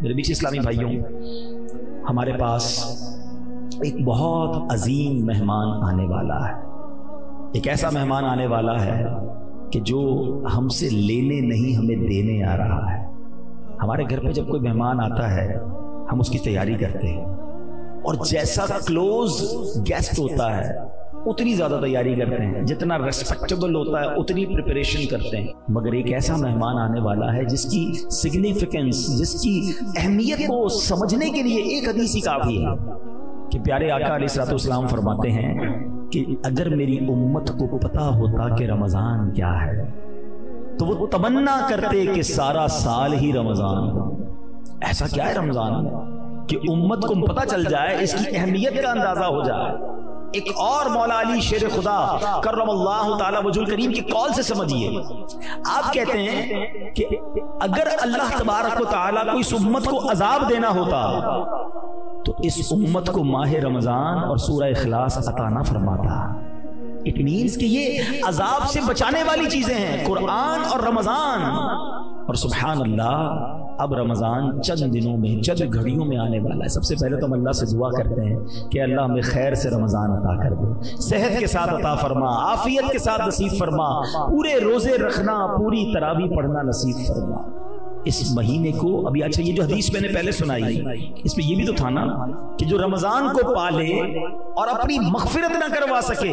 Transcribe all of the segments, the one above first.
میرے بیچ اسلامی بھائیوں، ہمارے پاس ایک بہت عظیم مہمان آنے والا ہے. ایک ایسا مہمان آنے والا ہے کہ جو ہم سے لینے نہیں ہمیں دینے آ رہا ہے. ہمارے گھر پہ جب کوئی مہمان آتا ہے ہم اس کی تیاری کرتے ہیں، اور جیسا کلوز گیسٹ ہوتا ہے اتنی زیادہ تیاری کرتے ہیں، جتنا ریسپیکٹیبل ہوتا ہے اتنی پریپریشن کرتے ہیں. مگر ایک ایسا مہمان آنے والا ہے جس کی سگنیفیکنس، جس کی اہمیت کو سمجھنے کے لیے ایک حدیث ہی کافی ہے کہ پیارے آقا علیہ الصلوۃ والسلام فرماتے ہیں کہ اگر میری امت کو پتا ہوتا کہ رمضان کیا ہے تو وہ تمنا کرتے کہ سارا سال ہی رمضان ہو. ایسا کیا ہے رمضان میں کہ امت کو پتا چل جائے، اس کی اہمیت کا اندازہ ہو جائے. ایک اور مولا علی شیر خدا کرم اللہ تعالی وجہ الکریم کی کال سے سمجھیے. آپ کہتے ہیں کہ اگر اللہ تبارک و تعالی کو اس امت کو عذاب دینا ہوتا تو اس امت کو ماہ رمضان اور سورہ اخلاص عطا نہ فرماتا. اٹ مینس کہ یہ عذاب سے بچانے والی چیزیں ہیں، قرآن اور رمضان. اور سبحان اللہ، اب رمضان چند دنوں میں، چند گھڑیوں میں آنے والا ہے. سب سے پہلے تو ہم اللہ سے دعا کرتے ہیں کہ اللہ ہمیں خیر سے رمضان عطا کر دے، صحت کے ساتھ عطا فرما، عافیت کے ساتھ نصیب فرما، پورے روزے رکھنا، پوری تراویح پڑھنا نصیب فرما. اس مہینے کو ابھی، اچھا یہ جو حدیث میں نے پہلے سنائی اس میں یہ بھی تو تھا نا کہ جو رمضان کو پالے اور اپنی مغفرت نہ کروا سکے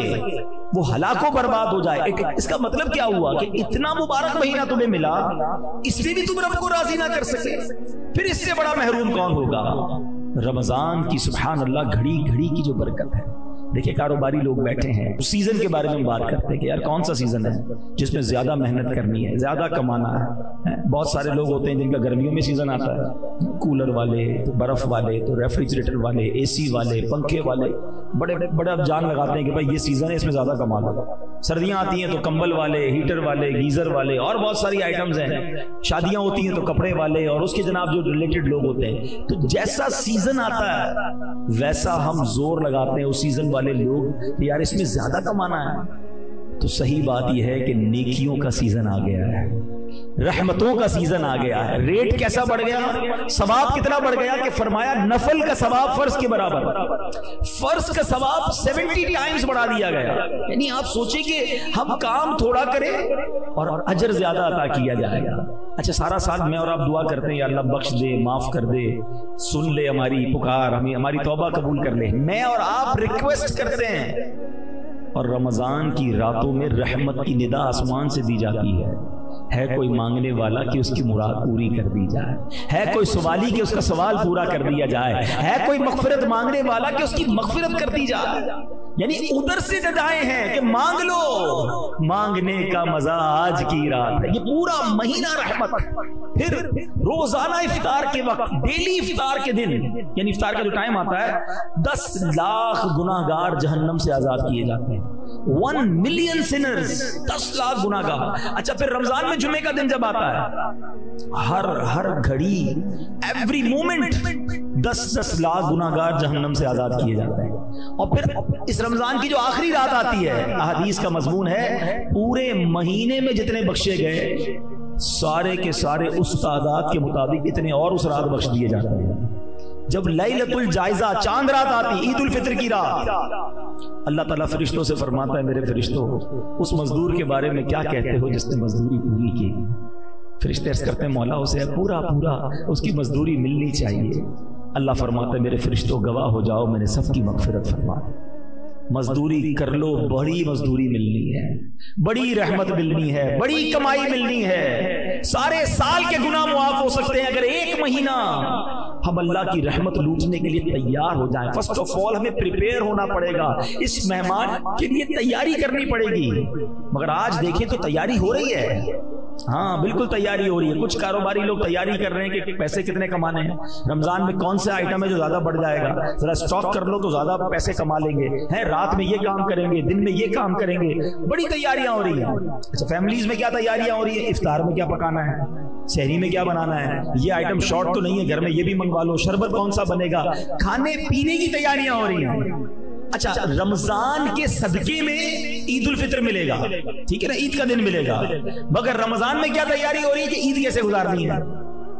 وہ ہلاک و برباد ہو جائے. اس کا مطلب کیا ہوا کہ اتنا مبارک مہینہ تمہیں ملا، اس میں بھی تم رب کو راضی نہ کر سکے، پھر اس سے بڑا محروم کون ہوگا. رمضان کی سبحان اللہ گھڑی گھڑی کی جو برکت ہے. دیکھیں کاروباری لوگ بیٹھے ہیں، سیزن کے بارے میں ہم بات کرتے ہیں کہ یار کون سا سیزن ہے جس میں زیادہ محنت کرنی ہے، زیادہ کمانا ہے. بہت سارے لوگ ہوتے ہیں جن کا گرمیوں میں سیزن آتا ہے، کولر والے تو برف والے تو ریفریجریٹر والے، اے سی والے، پنکھے والے، بڑے بڑے جان لگاتے ہیں کہ بھائی یہ سیزن ہے اس میں زیادہ کما لو. سردیاں آتی ہیں تو کمبل والے، ہیٹر والے، گیزر والے اور بہت ساری آئٹمز ہیں. شادیاں ہوتی ہیں تو کپڑے والے اور اس کے جناب جو ریلیٹڈ لوگ ہوتے ہیں. تو جیسا سیزن آتا ہے ویسا ہم زور لگاتے ہیں اس سیزن والے لوگ کہ یار اس میں زیادہ کمانا ہے. تو صحیح بات یہ ہے کہ نیکیوں کا سیزن آ گیا ہے، رحمتوں کا سیزن آ گیا ہے. ریٹ کیسا بڑھ گیا، ثواب کتنا بڑھ گیا کہ فرمایا نفل کا ثواب فرض کے برابر، فرض کا ثواب 70 ٹائمز بڑھا دیا گیا. یعنی آپ سوچیں کہ ہم کام تھوڑا کریں اور اجر زیادہ عطا کیا جائے گا. اچھا سارا سال میں اور آپ دعا کرتے ہیں یا اللہ بخش دے، معاف کر دے، سن لے ہماری پکار، ہمیں ہماری توبہ قبول کر لے. میں اور آپ ریکویسٹ کرتے ہیں، اور رمضان کی راتوں میں رحمت کی ندا آسمان سے دی جاتی ہے کوئی مانگنے والا کہ اس کی مراد پوری کر دی جائے، ہے کوئی سوالی کہ اس کا سوال پورا کر دیا جائے، ہے کوئی مغفرت مانگنے والا کہ اس کی مغفرت کر دی جائے. یعنی ادھر سے ندائیں ہیں کہ مانگ لو، مانگنے کا مزہ آج کی رات ہے. یہ پورا مہینہ رحمت. پھر روزانہ افطار کے وقت، ڈیلی افطار کے دن، یعنی افطار کا جو ٹائم آتا ہے 10 لاکھ گناہگار جہنم سے آزاد کیے جاتے ہیں. 1 ملین سنرز، 10 لاکھ گناہگار. اچھا پھر رمضان میں جمعے کا دن جب آتا ہے ہر گھڑی، ایوری مومنٹ 10 لاکھ گناہگار جہنم سے آزاد کیے جاتے ہیں. اور پھر اس رمضان کی جو آخری رات آتی ہے، احادیث کا مضمون ہے پورے مہینے میں جتنے بخشے گئے سارے کے سارے اس تعداد کے مطابق اتنے اور اس رات بخش دیے جاتے ہیں. جب لیلۃ الجائزہ چاند رات آتی، عید الفطر کی رات، اللہ تعالیٰ فرشتوں سے فرماتا ہے میرے فرشتوں اس مزدور کے بارے میں کیا کہتے ہو جس نے مزدوری پوری کی. فرشتے عرض کرتے ہیں مولا اسے پورا اس کی مزدوری ملنی چاہیے. اللہ فرماتا ہے میرے فرشتوں گواہ ہو جاؤ میں نے سب کی مغفرت فرما دی. مزدوری کر لو، بڑی مزدوری ملنی ہے، بڑی رحمت ملنی ہے، بڑی کمائی ملنی ہے. سارے سال کے گناہ معاف ہو سکتے ہیں اگر ایک مہینہ ہم اللہ کی رحمت لوٹنے کے لیے تیار ہو جائیں. فرسٹ آف آل ہمیں پریپیئر ہونا پڑے گا، اس مہمان کے لیے تیاری کرنی پڑے گی. مگر آج دیکھیں تو تیاری ہو رہی ہے، ہاں بالکل تیاری ہو رہی ہے. کچھ کاروباری لوگ تیاری کر رہے ہیں کہ پیسے کتنے کمانے ہیں، رمضان میں کون سے آئٹم ہے جو زیادہ بڑھ جائے گا، ذرا سٹاک کر لو تو زیادہ پیسے کما لیں گے، ہیں رات میں یہ کام کریں گے، دن میں یہ کام کریں گے. بڑی تیاریاں ہو رہی ہیں. اچھا فیملیز میں کیا تیاریاں ہو رہی ہیں، افطار میں کیا پکانا ہے، شہری میں کیا بنانا ہے، یہ آئٹم شارٹ تو نہیں ہے گھر میں یہ بھی منگوا لو، شربت کون سا بنے گا، کھانے پینے کی تیاریاں ہو رہی ہیں. اچھا رمضان کے صدقے میں عید الفطر ملے گا، ٹھیک ہے نا، عید کا دن ملے گا. مگر رمضان میں کیا تیاری ہو رہی ہے کہ عید کیسے گزارنی ہے.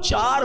4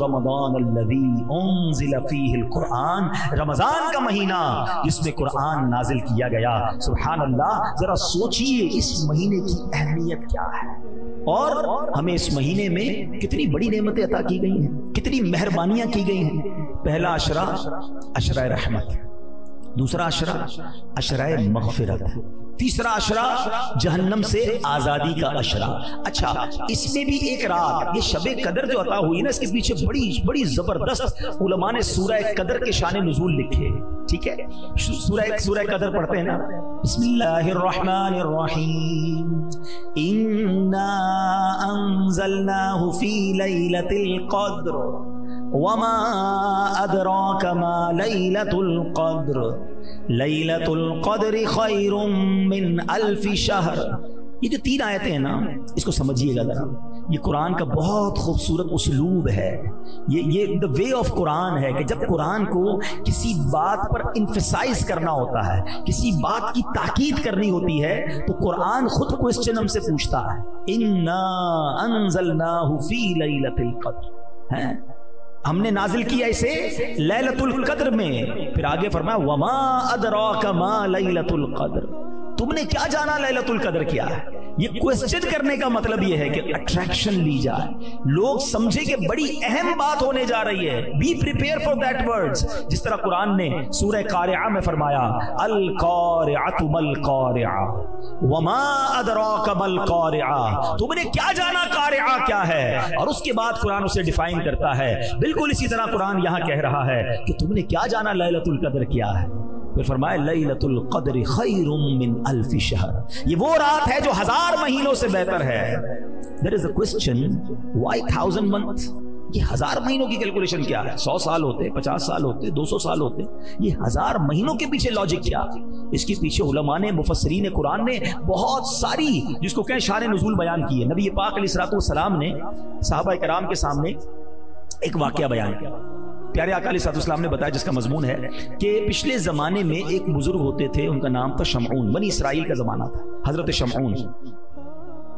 رمضان الذی انزل فیہ القرآن، رمضان کا مہینہ جس میں قرآن نازل کیا گیا۔ سبحان اللہ، ذرا سوچئے اس مہینے کی اہمیت کیا ہے، اور ہمیں اس مہینے میں کتنی بڑی نعمتیں عطا کی گئی ہیں، کتنی مہربانیاں کی گئی ہیں۔ پہلا عشرہ عشرہ رحمت، دوسرا عشرہ عشرہ مغفرت، تیسرا عشرہ جہنم سے آزادی کا عشرہ۔ اچھا، اس میں بھی ایک رات، یہ شب قدر جو عطا ہوئی نا، اس کے پیچھے بڑی زبردست علماء نے سورہ قدر کے شان نزول لکھے، ٹھیک ہے؟ سورہ قدر پڑھتے ہیں نا، بسم اللہ الرحمن الرحیم، انا انزلناہ فی لیلۃ القدر وما ادراک ما لیلۃ القدر لیلۃ القدر خیر من الف شہر۔ یہ جو 3 آیتیں ہیں نا، اس کو سمجھیے گا ذرا، یہ قرآن کا بہت خوبصورت اسلوب ہے، یہ the way of قرآن ہے کہ جب قرآن کو کسی بات پر emphasize کرنا ہوتا ہے، کسی بات کی تاکید کرنی ہوتی ہے، تو قرآن خود کوسچن ہم سے پوچھتا ہے، انا انزلناہ فی لیلۃ القدر، ہیں ہم نے نازل کیا اسے لیلۃ القدر میں۔ پھر آگے فرمایا وما ادراک ما لیلۃ القدر، تم نے کیا جانا لیلۃ القدر کیا ہے؟ یہ کوسچن کرنے کا مطلب یہ ہے کہ اٹریکشن لی جائے، لوگ سمجھے کہ بڑی اہم بات ہونے جا رہی ہے، be prepare for that words. جس طرح قرآن نے سورہ قارعہ میں فرمایا القارعۃ ما القارعہ وما ادراک ما القارعہ، تم نے کیا جانا قارعہ کیا ہے، اور اس کے بعد قرآن اسے ڈیفائن کرتا ہے۔ بالکل اسی طرح قرآن یہاں کہہ رہا ہے کہ تم نے کیا جانا لیلۃ القدر کیا ہے۔ پھر فرمایا لیلۃ القدر خیر من الف شہر، یہ وہ رات ہے جو 1000 مہینوں سے بہتر ہے۔ There is a question, why 1000 months؟ یہ 1000 مہینوں کی کیلکولیشن کیا ہے؟ 100 سال ہوتے، 50 سال ہوتے، 200 سال ہوتے، یہ 1000 مہینوں کے پیچھے لاجک کیا؟ اس کے پیچھے علماء نے، مفسرین قرآن نے بہت ساری جس کو کہیں شان نزول بیان کی ہے۔ نبی پاک علیہ الصلوۃ والسلام نے صحابہ کرام کے سامنے ایک واقعہ بیان کیا، پیارے آقا علیہ السلام نے بتایا، جس کا مضمون ہے کہ پچھلے زمانے میں ایک بزرگ ہوتے تھے، ان کا نام تھا شمعون، بنی اسرائیل کا زمانہ تھا، حضرت شمعون۔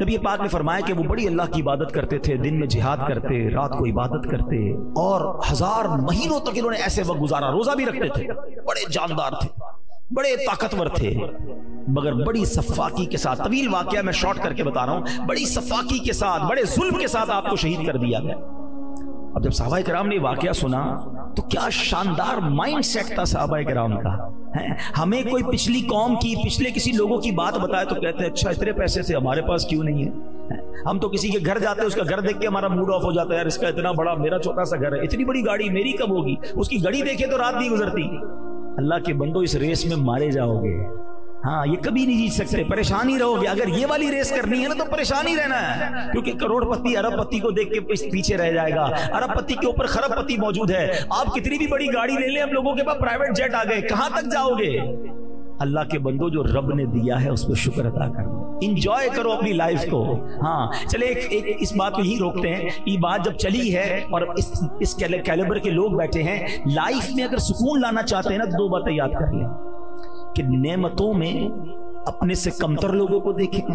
نبی پاک نے فرمایا کہ وہ بڑی اللہ کی عبادت کرتے تھے، دن میں جہاد کرتے، رات کو عبادت کرتے، اور 1000 مہینوں تک انہوں نے ایسے وقت گزارا، روزہ بھی رکھتے تھے، بڑے جاندار تھے، بڑے طاقتور تھے، مگر بڑی صفاکی کے ساتھ، طویل واقعہ میں شارٹ کر کے بتا رہا ہوں، بڑی صفاکی کے ساتھ، بڑے ظلم کے ساتھ آپ کو شہید کر دیا گیا۔ اب جب صحابہ کرام نے واقعہ سنا تو کیا شاندار مائنڈ سیٹ تھا صحابہ کرام کا۔ ہمیں کوئی پچھلی قوم کی، پچھلے کسی لوگوں کی بات بتائے تو کہتے ہیں اچھا اتنے پیسے تھے، ہمارے پاس کیوں نہیں ہے؟ ہم تو کسی کے گھر جاتے ہیں، اس کا گھر دیکھ کے ہمارا موڈ آف ہو جاتا ہے، یار اس کا اتنا بڑا، میرا چھوٹا سا گھر ہے، اتنی بڑی گاڑی میری کب ہوگی؟ اس کی گاڑی دیکھے تو رات نہیں گزرتی۔ اللہ کے بندو، اس ریس میں مارے جاؤ گے، ہاں یہ کبھی نہیں جیت سکتے، پریشان ہی رہو گے۔ اگر یہ والی ریس کرنی ہے نا تو پریشان ہی رہنا ہے، کیونکہ کروڑ پتی ارب پتی کو دیکھ کے پیچھے رہ جائے گا، ارب پتی کے اوپر خرب پتی موجود ہے۔ آپ کتنی بھی بڑی گاڑی لے لیں، ہم لوگوں کے پاس پرائیویٹ جیٹ آ گئے، کہاں تک جاؤ گے؟ اللہ کے بندو، جو رب نے دیا ہے اس پہ شکر ادا کرو، انجوائے کرو اپنی لائف کو۔ ہاں چلے ایک اس بات کو ہی روکتے ہیں، یہ بات جب چلی ہے اور اس کیلیبر کے لوگ بیٹھے ہیں، لائف میں اگر سکون لانا چاہتے ہیں نا تو 2 باتیں یاد کر لیں کہ نعمتوں میں اپنے سے کمتر لوگوں کو دیکھیں،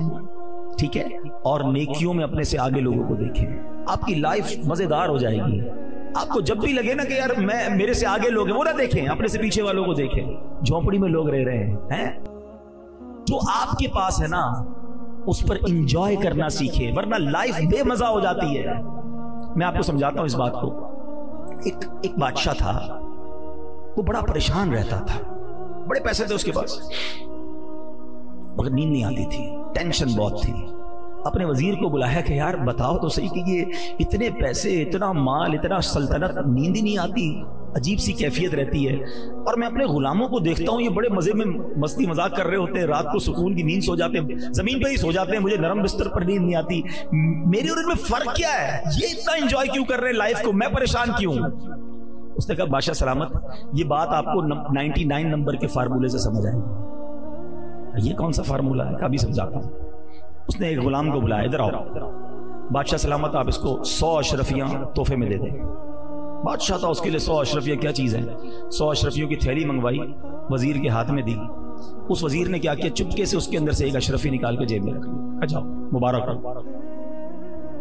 ٹھیک ہے، اور نیکیوں میں اپنے سے آگے لوگوں کو دیکھیں، آپ کی لائف مزیدار ہو جائے گی۔ آپ کو جب بھی لگے نا کہ یار میرے سے آگے لوگ ہیں، وہ نہ دیکھیں، اپنے سے پیچھے والوں کو دیکھیں، جھونپڑی میں لوگ رہ رہے ہیں، جو آپ کے پاس ہے نا اس پر انجوائے کرنا سیکھیں، ورنہ لائف بے مزہ ہو جاتی ہے۔ میں آپ کو سمجھاتا ہوں اس بات کو۔ ایک بادشاہ تھا، وہ بڑا پریشان رہتا تھا، بڑے پیسے تھے اس کے پاس، مگر نیند نہیں آتی تھی، ٹینشن بہت تھی۔ اپنے وزیر کو بلایا کہ یار بتاؤ تو صحیح کہ یہ اتنے پیسے، اتنا مال، اتنا سلطنت، نیند ہی نہیں آتی، عجیب سی کیفیت رہتی ہے، اور میں اپنے غلاموں کو دیکھتا ہوں یہ بڑے مزے میں مستی مذاق کر رہے ہوتے ہیں، رات کو سکون کی نیند سو جاتے ہیں، زمین پہ ہی سو جاتے ہیں، مجھے نرم بستر پر نیند نہیں آتی۔ میری اور ان میں فرق کیا ہے؟ یہ اتنا انجوائے کیوں کر رہے ہیں لائف کو، میں پریشان کیوں؟ اس نے کہا بادشاہ سلامت، یہ بات آپ کو 99 نمبر کے فارمولے سے سمجھ آئے گی۔ یہ کون سا فارمولہ ہے؟ کبھی سمجھاتا ہوں۔ اس نے ایک غلام کو بلایا، ادھر آؤ بادشاہ سلامت، آپ اس کو 100 اشرفیاں تحفے میں دے دیں۔ بادشاہ تھا، اس کے لیے 100 اشرفیاں کیا چیز ہے، 100 اشرفیوں کی تھیلی منگوائی، وزیر کے ہاتھ میں دی۔ اس وزیر نے کیا کیا، چپکے سے اس کے اندر سے ایک اشرفی نکال کے جیب میں رکھ لی، جاؤ مبارک ہو۔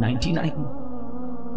99।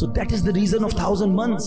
So that is the reason of 1000 months।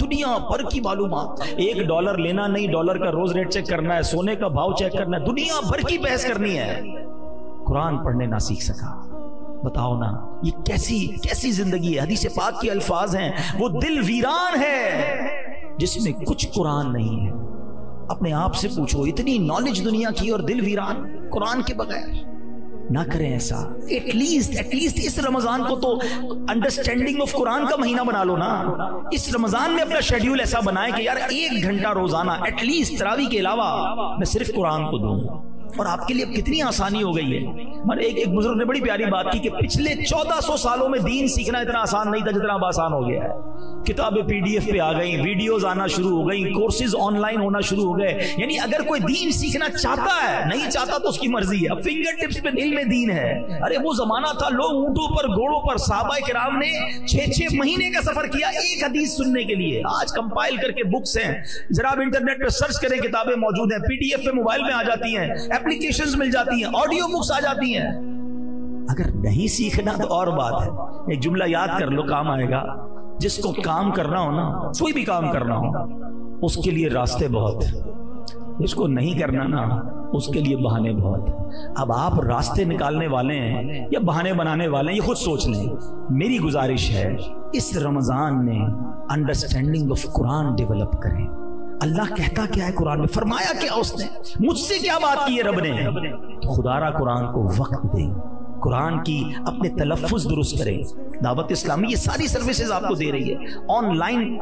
دنیا بھر کی معلومات. $1 لینا نہیں, ڈالر کا روز ریٹ چیک کرنا ہے, سونے کا بھاؤ چیک کرنا ہے, دنیا بھر کی بحث کرنی ہے. قرآن پڑھنے نہ سیکھ سکا. بتاؤ نا یہ کیسی زندگی ہے. حدیث پاک کے الفاظ ہیں, وہ دل ویران ہے جس میں کچھ قرآن نہیں ہے. اپنے آپ سے پوچھو, اتنی نالج دنیا کی اور دل ویران قرآن کے بغیر. نہ کریں ایسا. ایٹ لیسٹ اس رمضان کو تو انڈرسٹینڈنگ آف قرآن کا مہینہ بنا لو نا. اس رمضان میں اپنا شیڈیول ایسا بنائیں کہ یار 1 گھنٹہ روزانہ ایٹ لیسٹ تراویح کے علاوہ میں صرف قرآن کو دوں. اور آپ کے لیے اب کتنی آسانی ہو گئی ہے. ایک بزرگ نے بڑی پیاری بات کی کہ پچھلے 1400 سالوں میں دین سیکھنا اتنا آسان نہیں تھا جتنا اب آسان ہو گیا ہے. کتابیں PDF پہ آ گئیں, ویڈیوز آنا شروع ہو گئیں, کورسز آن لائن ہونا شروع ہو گئے. یعنی اگر کوئی دین سیکھنا چاہتا ہے, نہیں چاہتا تو اس کی مرضی ہے. اب فنگر ٹپس پہ دل میں دین ہے. ارے وہ زمانہ تھا لوگ اونٹوں پر, گھوڑوں پر, صحابہ کرام نے 6 مہینے کا سفر کیا ایک حدیث سننے کے لیے. آج کمپائل کر کے بکس ہیں, ذرا آپ انٹرنیٹ پہ سرچ کریں, کتابیں موجود ہیں, PDF پہ موبائل میں آ جاتی ہیں, ایپلیکیشنز مل جاتی ہیں, آڈیو بکس آ جاتی ہیں. اگر نہیں سیکھنا تو اور بات ہے. ایک جملہ یاد کر لو, کام آئے گا. جس کو کام کرنا ہو نا, کوئی بھی کام کرنا ہو, اس کے لیے راستے بہت, جس کو نہیں کرنا نا اس کے لیے بہانے بہت. اب آپ راستے نکالنے والے ہیں یا بہانے بنانے والے ہیں, یہ خود سوچ لیں. میری گزارش ہے اس رمضان میں انڈرسٹینڈنگ آف قرآن ڈیولپ کریں. اللہ کہتا کیا ہے قرآن میں, فرمایا کیا اس نے, مجھ سے کیا بات کی ہے رب نے. تو خدا را قرآن کو وقت دیں, قرآن کی اپنے تلفظ درست کریں. دعوت اسلامی یہ ساری سروسز آپ کو دے رہی ہے. آن لائن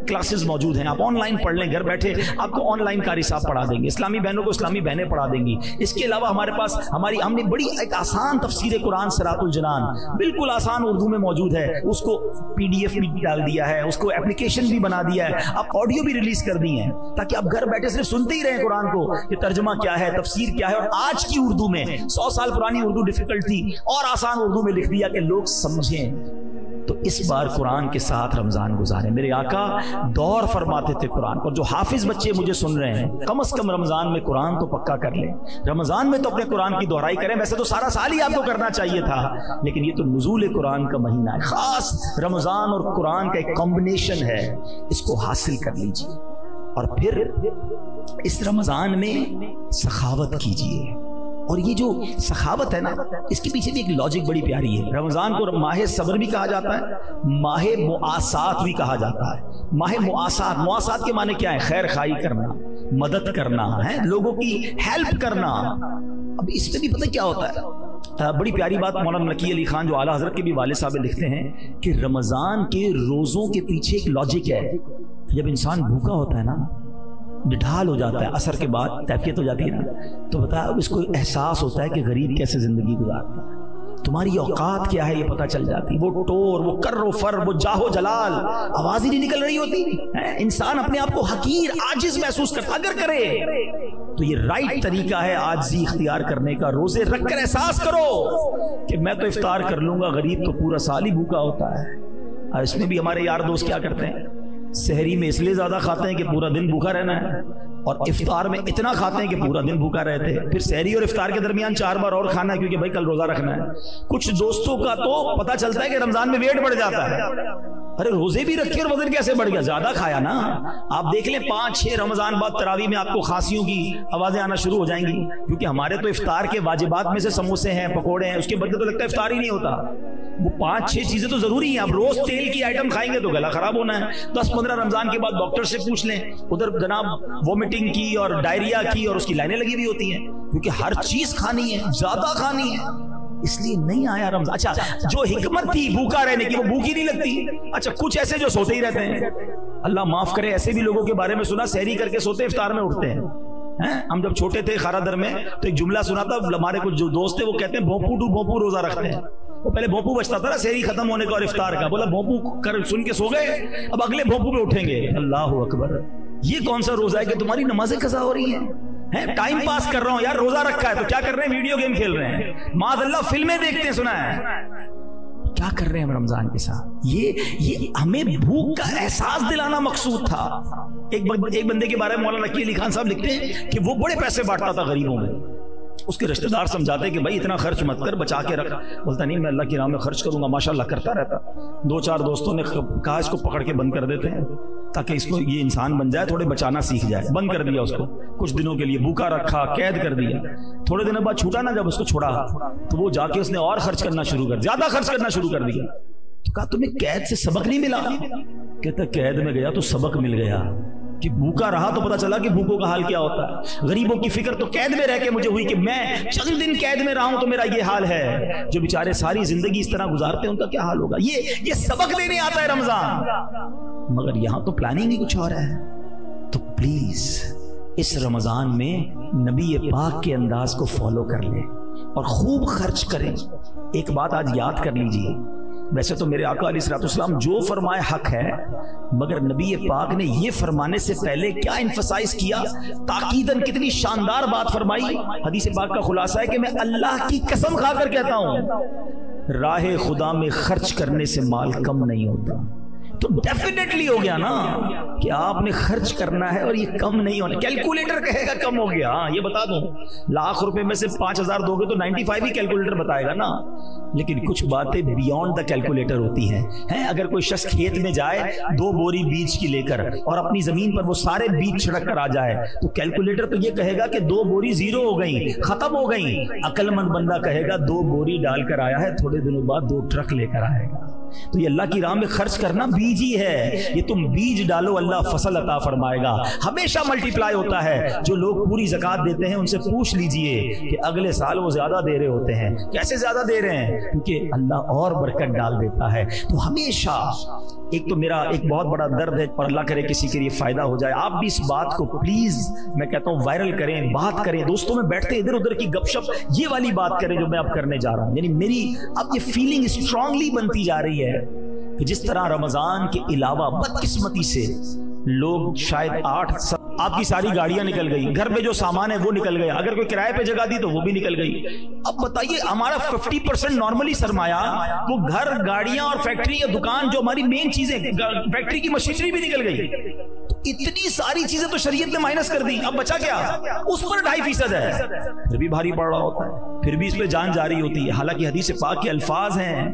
کلاسز موجود ہیں, آپ آن لائن پڑھ لیں, گھر بیٹھے آپ کو آن لائن قاری صاحب پڑھا دیں گے, اسلامی بہنوں کو اسلامی بہنیں پڑھا دیں گی. اس کے علاوہ ہمارے پاس ہم نے بڑی ایک آسان تفسیر قرآن صراط الجنان بالکل آسان اردو میں موجود ہے. اس کو PDF بھی ڈال دیا ہے, اس کو اپلیکیشن بھی بنا دیا ہے, آپ آڈیو بھی ریلیز کر دی ہیں تاکہ آپ گھر بیٹھے صرف سنتے ہی رہیں قرآن کو کہ ترجمہ کیا ہے, تفسیر کیا ہے. اور آج کی اردو میں 100 سال پرانی اردو ڈیفیکلٹ تھی, اور آسان اردو میں لکھ دیا کہ لوگ سمجھیں. تو اس بار قرآن کے ساتھ رمضان گزاریں. میرے آقا دور فرماتے تھے قرآن پر. جو حافظ بچے مجھے سن رہے ہیں, کم از کم رمضان میں قرآن تو پکا کر لیں. رمضان میں تو اپنے قرآن کی دہرائی کریں. ویسے تو سارا سال ہی آپ کو کرنا چاہیے تھا, لیکن یہ تو نزول قرآن کا مہینہ ہے. خاص رمضان اور قرآن کا ایک کمبینیشن ہے, اس کو حاصل کر لیجئے. اور پھر اس رمضان میں سخاوت کیجئے. اور یہ جو سخاوت ہے نا, اس کے پیچھے بھی ایک لاجک بڑی پیاری ہے. رمضان کو ماہ صبر بھی کہا جاتا ہے, ماہ مواسات بھی کہا جاتا ہے. ماہ مواسات کے معنی کیا ہے؟ خیر خائی کرنا, مدد کرنا ہے, لوگوں کی ہیلپ کرنا. اب اس میں بھی پتہ کیا ہوتا ہے, بڑی پیاری بات مولانا نقی علی خان جو اعلیٰ حضرت کے بھی والد صاحب لکھتے ہیں کہ رمضان کے روزوں کے پیچھے ایک لاجک ہے. جب انسان بھوکا ہوتا ہے نا, ڈھال ہو جاتا ہے, اثر کے بعد کیفیت ہو جاتی ہے نا, تو بتا اس کو احساس ہوتا ہے کہ غریب کیسے زندگی گزارتا ہے. تمہاری اوقات کیا ہے یہ پتہ چل جاتی. وہ ٹور, وہ کر و فر, وہ جاہ و جلال, آواز ہی نہیں نکل رہی ہوتی. انسان اپنے آپ کو حقیر, عاجز محسوس کرتا. اگر کرے تو یہ رائٹ طریقہ ہے عاجزی اختیار کرنے کا. روزے رکھ کر احساس کرو کہ میں تو افطار کر لوں گا, غریب تو پورا سال ہی بھوکا ہوتا ہے. اور اس میں بھی ہمارے یار دوست کیا کرتے ہیں, سحری میں اس لیے زیادہ کھاتے ہیں کہ پورا دن بھوکا رہنا ہے, اور افطار میں اتنا کھاتے ہیں کہ پورا دن بھوکا رہتے ہیں. پھر سحری اور افطار کے درمیان 4 بار اور کھانا ہے کیونکہ بھائی کل روزہ رکھنا ہے. کچھ دوستوں کا تو پتہ چلتا ہے کہ رمضان میں ویٹ بڑھ جاتا ہے. ارے روزے بھی رکھے اور وزن کیسے بڑھ گیا؟ زیادہ کھایا نا. آپ دیکھ لیں 5-6 رمضان بعد تراویح میں آپ کو کھانسیوں کی آوازیں آنا شروع ہو جائیں گی, کیونکہ ہمارے تو افطار کے واجبات میں سے سموسے ہیں, پکوڑے ہیں, اس کے بدلے تو لگتا ہے افطار ہی نہیں ہوتا. وہ 5-6 چیزیں تو ضروری ہیں. اب روز تیل کی آئٹم کھائیں گے تو گلا خراب ہونا ہے. 10-15 رمضان کے بعد ڈاکٹر سے پوچھ لیں, ادھر جناب وومٹنگ کی اور ڈائریا کی اور اس کی لائنیں لگی ہوئی ہوتی ہیں, کیونکہ ہر چیز کھانی ہے, زیادہ کھانی ہے, اس لیے نہیں آیا رمضان. اچھا جو حکمت تھی بھوکا رہنے کی, وہ بھوک ہی نہیں لگتی. اچھا کچھ ایسے جو سوتے ہی رہتے ہیں, اللہ معاف کرے, ایسے بھی لوگوں کے بارے میں سنا سحری کر کے سوتے, افطار میں اٹھتے ہیں. ہم جب چھوٹے تھے خارا در میں تو ایک جملہ سنا تھا, ہمارے کچھ جو دوست تھے وہ کہتے ہیں بھونپو ٹو بھونپو روزہ رکھتے ہیں. وہ پہلے بھونپو بچتا تھا نا سحری ختم ہونے کا اور افطار کا, بولا بھونپو کر سن کے سو گئے, اب اگلے بھونپو پہ اٹھیں گے. اللہ اکبر, یہ کون سا روزہ ہے کہ تمہاری نمازیں قضا ہو رہی ہیں؟ ٹائم پاس کر رہا ہوں یار, روزہ رکھا ہے تو کیا کر رہے ہیں؟ ویڈیو گیم کھیل رہے ہیں, معاذ اللہ فلمیں دیکھتے ہیں, سنا ہے کیا کر رہے ہیں رمضان کے ساتھ. یہ ہمیں بھوک کا احساس دلانا مقصود تھا. ایک بندے کے بارے میں مولانا نقی علی خان صاحب لکھتے ہیں کہ وہ بڑے پیسے بانٹتا تھا غریبوں میں. اس کے رشتہ دار سمجھاتے کہ بھائی اتنا خرچ مت کر, بچا کے رکھ. بولتا نہیں میں اللہ کی راہ میں خرچ کروں گا, ماشاءاللہ کرتا رہتا. 2-4 دوستوں نے کہا اس کو پکڑ کے بند کر دیتے ہیں, تاکہ اس کو یہ انسان بن جائے, تھوڑے بچانا سیکھ جائے. بند کر دیا اس کو کچھ دنوں کے لیے, بھوکا رکھا, قید کر دیا. تھوڑے دنوں بعد چھوٹا نا, جب اس کو چھوڑا تو وہ جا کے اس نے اور خرچ کرنا شروع کر دیا, زیادہ خرچ کرنا شروع کر دیا. تو کہا تمہیں قید سے سبق نہیں ملا؟ کہتا قید میں گیا تو سبق مل گیا کہ بھوکا رہا تو پتا چلا کہ بھوکوں کا حال کیا ہوتا ہے. غریبوں کی فکر تو قید میں رہ کے مجھے ہوئی کہ میں چند دن قید میں رہا ہوں تو میرا یہ حال ہے. جو بیچارے ساری زندگی اس طرح گزارتے ہیں ان کا کیا حال ہوگا. یہ سبق دینے آتا ہے رمضان, مگر یہاں تو پلاننگ ہی کچھ اور ہے. تو پلیز اس رمضان میں نبی پاک کے انداز کو فالو کر لیں اور خوب خرچ کریں. ایک بات آج یاد کر لیجئے, ویسے تو میرے آقا علیہ الصلوۃ والسلام جو فرمائے حق ہے, مگر نبی پاک نے یہ فرمانے سے پہلے کیا ایمفسائز کیا, تاکیداً کتنی شاندار بات فرمائی. حدیث پاک کا خلاصہ ہے کہ میں اللہ کی قسم کھا کر کہتا ہوں, راہ خدا میں خرچ کرنے سے مال کم نہیں ہوتا. تو ڈیفینیٹلی ہو گیا نا کہ آپ نے خرچ کرنا ہے اور یہ کم نہیں ہونا. کیلکولیٹر کہے گا کم ہو گیا, ہاں یہ بتا دوں, لاکھ روپے میں سے 5,000 دو گے تو 95 ہی کیلکولیٹر بتائے گا نا. لیکن کچھ باتیں بیونڈ دا کیلکولیٹر ہوتی ہیں. اگر کوئی شخص کھیت میں جائے 2 بوری بیج کی لے کر اور اپنی زمین پر وہ سارے بیج چھڑک کر آ جائے تو کیلکولیٹر تو یہ کہے گا کہ 2 بوری زیرو ہو گئی, ختم ہو گئی. عقل مند بندہ کہے گا 2 بوری ڈال کر آیا ہے, تھوڑے دنوں بعد 2 ٹرک لے کر آئے گا. تو یہ اللہ کی راہ میں خرچ کرنا بیج ہی ہے. یہ تم بیج ڈالو, اللہ فصل عطا فرمائے گا, ہمیشہ ملٹی پلائی ہوتا ہے. جو لوگ پوری زکات دیتے ہیں ان سے پوچھ لیجئے کہ اگلے سال وہ زیادہ دے رہے ہوتے ہیں. کیسے زیادہ دے رہے ہیں؟ کیونکہ اللہ اور برکت ڈال دیتا ہے. تو ہمیشہ ایک تو میرا ایک بہت بڑا درد ہے, اور اللہ کرے کسی کے لیے فائدہ ہو جائے. آپ بھی اس بات کو پلیز میں کہتا ہوں وائرل کریں, بات کریں, دوستوں میں بیٹھتے ادھر ادھر کی گپ شپ یہ والی بات کریں جو میں اب کرنے جا رہا ہوں. یعنی میری اب یہ فیلنگ اسٹرانگلی بنتی جا رہی ہے کہ جس طرح رمضان کے علاوہ بدقسمتی سے لوگ شاید 8 آپ کی ساری گاڑیاں نکل گئی, گھر پہ جو سامان ہے وہ نکل گیا, اگر کوئی کرائے پہ جگہ دی تو وہ بھی نکل گئی. اب بتائیے ہمارا 50% نارملی سرمایہ وہ گھر, گاڑیاں اور فیکٹری یا دکان جو ہماری مین چیزیں, فیکٹری کی مشینری بھی نکل گئی. اتنی ساری چیزیں تو شریعت نے مائنس کر دی, اب بچا کیا؟ اس پر 2.5% ہے, پھر بھی بھاری پڑ رہا ہوتا ہے, پھر بھی اس پہ جان جاری ہوتی ہے. حالانکہ حدیث پاک کے الفاظ ہیں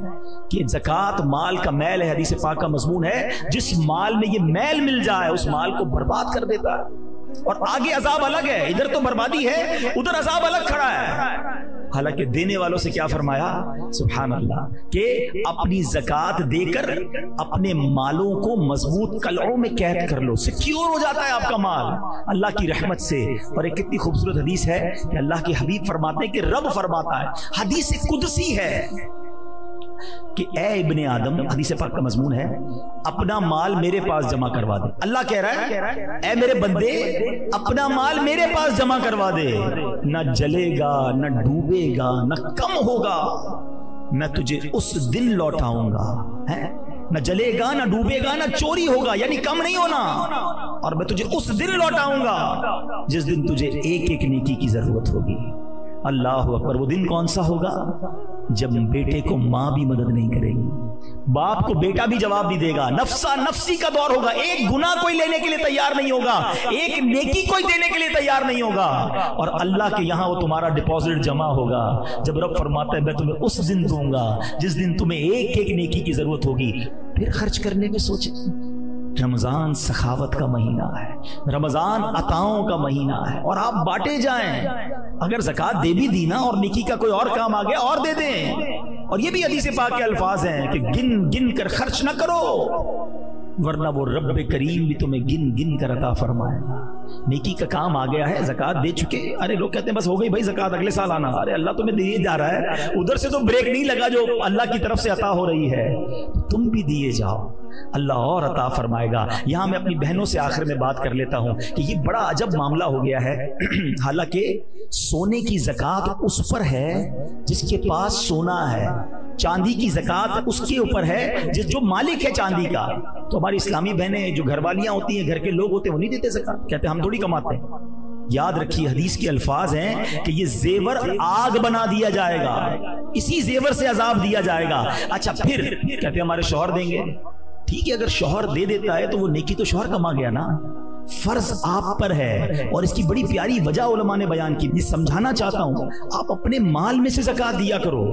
کہ زکوٰۃ مال کا میل ہے. حدیث پاک کا مضمون ہے جس مال میں یہ میل مل جائے اس مال کو برباد کر دیتا ہے. اور آگے عذاب الگ ہے, ادھر تو بربادی ہے, ادھر عذاب الگ کھڑا ہے. حالانکہ دینے والوں سے کیا فرمایا, سبحان اللہ, کہ اپنی زکوٰۃ دے کر اپنے مالوں کو مضبوط قلعوں میں قید کر لو, سیکیور ہو جاتا ہے آپ کا مال اللہ کی رحمت سے. اور ایک کتنی خوبصورت حدیث ہے کہ اللہ کے حبیب فرماتے ہیں کہ رب فرماتا ہے, حدیث قدسی ہے کہ اے ابن آدم, حدیث پاک کا مضمون ہے, اپنا مال میرے پاس جمع کروا دے. اللہ کہہ رہا ہے اے میرے بندے اپنا مال میرے پاس جمع کروا دے, نہ جلے گا, نہ ڈوبے گا, نہ کم ہوگا, میں تجھے اس دن لوٹاؤں گا. نہ جلے گا, نہ ڈوبے گا, نہ چوری ہوگا, یعنی کم نہیں ہونا, اور میں تجھے اس دن لوٹاؤں گا جس دن تجھے ایک ایک نیکی کی ضرورت ہوگی. اللہ اکبر. وہ دن کون سا ہوگا؟ جب بیٹے کو ماں بھی مدد نہیں کرے گی, باپ کو بیٹا بھی جواب نہیں دے گا, نفسا نفسی کا دور ہوگا, ایک گناہ کوئی لینے کے لیے تیار نہیں ہوگا, ایک نیکی کوئی دینے کے لیے تیار نہیں ہوگا, اور اللہ کے یہاں وہ تمہارا ڈپازٹ جمع ہوگا. جب رب فرماتا ہے میں تمہیں اس دن دوں گا جس دن تمہیں ایک ایک نیکی کی ضرورت ہوگی, پھر خرچ کرنے میں سوچیں. رمضان سخاوت کا مہینہ ہے, رمضان عطاؤں کا مہینہ ہے, اور آپ بانٹے جائیں. اگر زکوٰۃ دے بھی دی نا اور نیکی کا کوئی اور کام آ گیا اور دے دیں. اور یہ بھی حدیث پاک کے الفاظ ہیں کہ گن گن کر خرچ نہ کرو, ورنہ وہ رب کریم بھی تمہیں گن گن کر عطا فرمائے گا. نیکی کا کام آ گیا ہے, زکوٰۃ دے چکے, ارے لوگ کہتے ہیں بس ہو گئی بھائی زکوٰۃ اگلے سال آنا, ارے اللہ تمہیں دیے جا رہا ہے, ادھر سے تو بریک نہیں لگا جو اللہ کی طرف سے عطا ہو رہی ہے, تم بھی دیے جاؤ, اللہ اور عطا فرمائے گا. یہاں میں اپنی بہنوں سے آخر میں بات کر لیتا ہوں کہ یہ بڑا عجب معاملہ ہو گیا ہے. حالانکہ سونے کی زکوٰۃ اس پر ہے جس کے پاس سونا ہے, چاندی کی زکوٰۃ اس کے اوپر ہے جو مالک ہے چاندی کا. تو ہماری اسلامی بہنیں جو گھر والیاں ہوتی ہیں, گھر کے لوگ ہوتے ہیں, وہ نہیں دیتے زکوٰۃ, کہتے ہیں ہم تھوڑی کماتے ہیں. یاد رکھیے حدیث کے الفاظ ہیں کہ یہ زیور آگ بنا دیا جائے گا, اسی زیور سے عذاب دیا جائے گا. اچھا پھر کہتے ہیں ہمارے شوہر دیں گے, ٹھیک ہے, اگر شوہر دے دیتا ہے تو وہ نیکی تو شوہر کما گیا نا, فرض آپ پر ہے. اور اس کی بڑی پیاری وجہ علماء نے بیان کی, یہ سمجھانا چاہتا ہوں, آپ اپنے مال میں سے زکوٰۃ دیا کرو.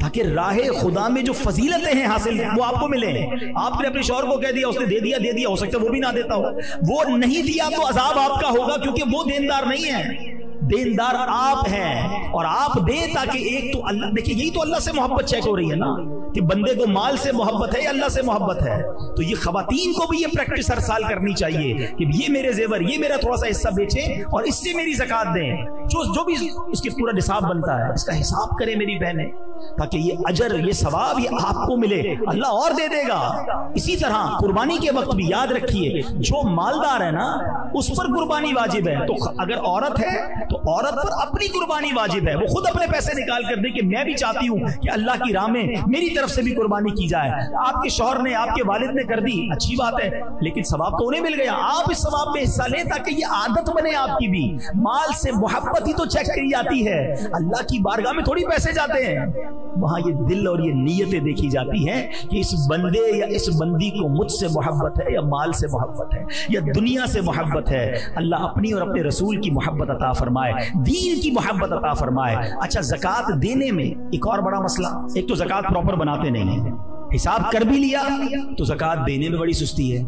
تاکہ راہ خدا میں جو فضیلتیں ہیں حاصل وہ آپ کو ملیں. آپ نے اپنے شوہر کو کہہ دیا, اس نے دے دیا, ہو سکتا ہے وہ بھی نہ دیتا ہو, وہ نہیں دیا تو عذاب آپ کا ہوگا, کیونکہ وہ دیندار نہیں ہے, دیندار آپ ہیں. اور آپ دیں تاکہ ایک تو اللہ, دیکھیں یہی تو اللہ سے محبت چیک ہو رہی ہے نا, کہ بندے کو مال سے محبت ہے یا اللہ سے محبت ہے. تو یہ خواتین کو بھی یہ پریکٹس ہر سال کرنی چاہیے کہ یہ میرے زیور, یہ میرا تھوڑا سا حصہ بیچیں اور اس سے میری زکات دیں, جو بھی اس کے پورا نصاب بنتا ہے اس کا حساب کریں میری بہنیں, تاکہ یہ اجر, یہ ثواب یہ آپ کو ملے, اللہ اور دے دے گا. اسی طرح قربانی کے وقت بھی یاد رکھیے, جو مالدار ہے نا اس پر قربانی واجب ہے. تو اگر عورت ہے تو عورت پر اپنی قربانی واجب ہے, وہ خود اپنے پیسے نکال کر دے کہ میں بھی چاہتی ہوں کہ اللہ کی راہ میں میری طرف سے بھی قربانی کی جائے. آپ کے شوہر نے, آپ کے والد نے کر دی, اچھی بات ہے, لیکن ثواب تو انہیں مل گیا, آپ اس ثواب میں حصہ لیں تاکہ یہ عادت بنے آپ کی بھی. مال سے محبت ہی تو چیک کری جاتی ہے, اللہ کی بارگاہ میں تھوڑی پیسے جاتے ہیں, وہاں یہ دل اور یہ نیتیں دیکھی جاتی ہیں کہ اس بندے یا اس بندی کو مجھ سے محبت ہے یا مال سے محبت ہے یا دنیا سے محبت ہے. اللہ اپنی اور اپنے رسول کی محبت عطا فرمائے, دین کی محبت عطا فرمائے. اچھا, زکات دینے میں ایک اور بڑا مسئلہ, ایک تو زکات پراپر بناتے نہیں ہیں, حساب کر بھی لیا تو زکات دینے میں بڑی سستی ہے,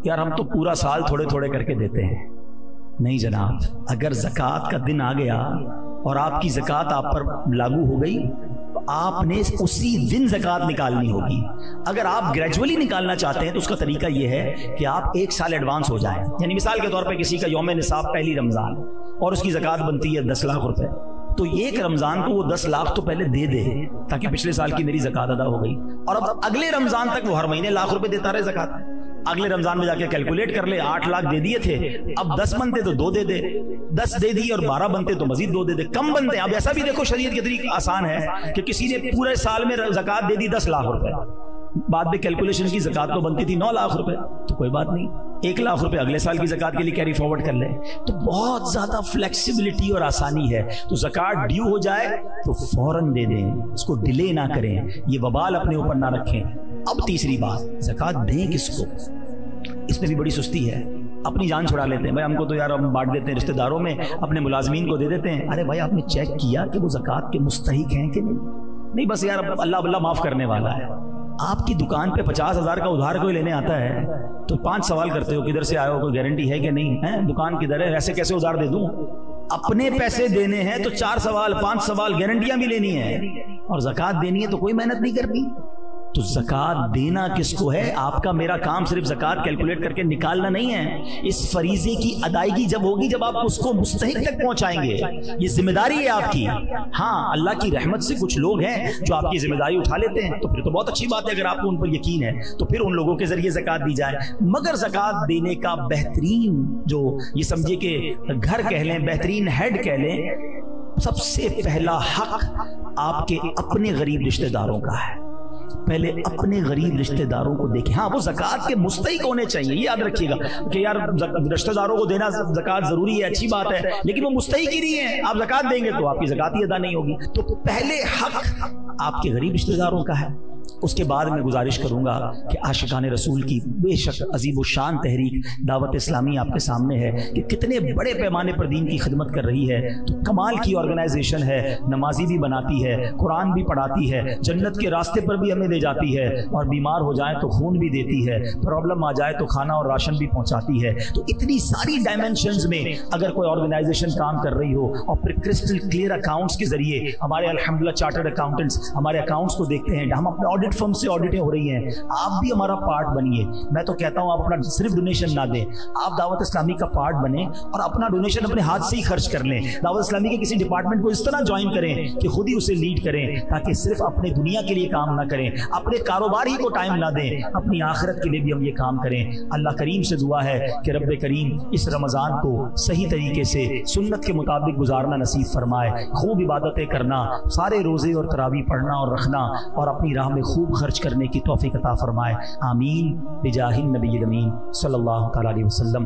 یار ہم تو پورا سال تھوڑے تھوڑے کر کے دیتے ہیں. نہیں جناب, اگر زکات کا دن آ گیا اور آپ کی زکات آپ پر لاگو ہو گئی تو آپ نے اسی دن زکات نکالنی ہوگی. اگر آپ گریجولی نکالنا چاہتے ہیں تو اس کا طریقہ یہ ہے کہ آپ 1 سال ایڈوانس ہو جائیں. یعنی مثال کے طور پہ کسی کا یوم نصاب پہلی رمضان اور اس کی زکات بنتی ہے 10 لاکھ روپے, تو ایک رمضان کو وہ 10 لاکھ تو پہلے دے دے تاکہ پچھلے سال کی میری زکات ادا ہو گئی, اور اب اگلے رمضان تک وہ ہر مہینے لاکھ روپے دیتا رہے زکات. اگلے رمضان میں جا کے کیلکولیٹ کر لے, 8 لاکھ دے دیے تھے, اب 10 بنتے تو 2 دے دے, 10 دے دی اور 12 بنتے تو مزید 2 دے دے, کم بنتے. اب ایسا بھی دیکھو شریعت کے طریقہ آسان ہے کہ کسی نے پورے سال میں زکات دے دی 10 لاکھ روپے, بعد میں کیلکولیشن کی زکات تو بنتی تھی 9 لاکھ روپے, تو کوئی بات نہیں, 1 لاکھ روپے اگلے سال کی زکات کے لیے کیری فارورڈ کر لے. تو بہت زیادہ فلیکسیبلٹی اور آسانی ہے. تو زکات ڈیو ہو جائے تو فوراً دے دیں, اس کو ڈیلے نہ کریں, یہ وبال اپنے اوپر نہ رکھیں. اب تیسری بات, زکات دیں کس کو, اس میں بھی بڑی سستی ہے. اپنی جان چھڑا لیتے ہیں, بھائی ہم کو تو یار ہم بانٹ دیتے ہیں رشتہ داروں میں, اپنے ملازمین کو دے دیتے ہیں. ارے بھائی آپ نے چیک کیا کہ وہ زکات کے مستحق ہیں کہ نہیں؟ بس یار اللہ معاف کرنے والا ہے. آپ کی دکان پہ 50,000 کا ادھار کوئی لینے آتا ہے تو 5 سوال کرتے ہو, کدھر سے آئے ہو, کوئی گارنٹی ہے کہ نہیں ہے, دکان کدھر ہے, ایسے کیسے ادھار دے دوں. اپنے پیسے دینے ہیں تو 4 سوال 5 سوال گارنٹیاں بھی لینی ہیں, اور زکات دینی ہے تو کوئی محنت نہیں کرنی. تو زکات دینا کس کو ہے؟ آپ کا میرا کام صرف زکات کیلکولیٹ کر کے نکالنا نہیں ہے, اس فریضے کی ادائیگی جب ہوگی جب آپ اس کو مستحق تک پہنچائیں گے, یہ ذمہ داری ہے آپ کی. ہاں, اللہ کی رحمت سے کچھ لوگ ہیں جو آپ کی ذمہ داری اٹھا لیتے ہیں, تو پھر تو بہت اچھی بات ہے. اگر آپ کو ان پر یقین ہے تو پھر ان لوگوں کے ذریعے زکات دی جائے. مگر زکات دینے کا بہترین جو یہ سمجھے کہ گھر کہہ لیں, بہترین ہیڈ کہہ لیں, سب سے پہلا حق آپ کے اپنے غریب رشتہ داروں کا ہے. پہلے اپنے غریب رشتہ داروں کو دیکھیں. ہاں, وہ زکات کے مستحق ہونے چاہیے, یہ یاد رکھیے گا کہ یار رشتہ داروں کو دینا زکات ضروری ہے, اچھی بات ہے, لیکن وہ مستحق ہی نہیں ہے. آپ زکات دیں گے تو آپ کی زکات ہی ادا نہیں ہوگی. تو پہلے حق آپ کے غریب رشتہ داروں کا ہے. اس کے بعد میں گزارش کروں گا کہ عاشقان رسول کی بے شک عظیم الشان تحریک دعوت اسلامی آپ کے سامنے ہے کہ کتنے بڑے پیمانے پر دین کی خدمت کر رہی ہے. تو کمال کی آرگنائزیشن ہے, نمازی بھی بناتی ہے, قرآن بھی پڑھاتی ہے, جنت کے راستے پر بھی ہمیں لے جاتی ہے, اور بیمار ہو جائیں تو خون بھی دیتی ہے, پرابلم آ جائے تو کھانا اور راشن بھی پہنچاتی ہے. تو اتنی ساری ڈائمینشنز میں اگر کوئی آرگنائزیشن کام کر رہی ہو, اور پھر کرسٹل کلیئر اکاؤنٹس کے ذریعے ہمارے الحمدللہ چارٹرڈ اکاؤنٹنٹس ہمارے اکاؤنٹس کو دیکھتے ہیں, ہم اپنے آڈٹ فرم سے آڈٹیں ہو رہی ہیں, آپ بھی ہمارا پارٹ بنیے. میں تو کہتا ہوں آپ اپنا صرف ڈونیشن نہ دیں, آپ دعوت اسلامی کا پارٹ بنیں اور اپنا ڈونیشن اپنے ہاتھ سے ہی خرچ کر لیں. دعوت اسلامی کے کسی ڈپارٹمنٹ کو اس طرح جوائن کریں کہ خود ہی اسے لیڈ کریں, تاکہ صرف اپنے دنیا کے لیے کام نہ کریں, اپنے کاروبار ہی کو ٹائم نہ دیں, اپنی آخرت کے لیے بھی ہم یہ کام کریں. اللہ کریم سے دعا ہے کہ رب کریم اس رمضان کو صحیح طریقے سے سنت کے مطابق گزارنا نصیب فرمائے, خوب عبادتیں کرنا, سارے روزے اور تراویح پڑھنا اور رکھنا, اور اپنی راہ میں خوب خرچ کرنے کی توفیق عطا فرمائے. آمین بجاہ النبی الامین صلی اللہ تعالی علیہ وسلم.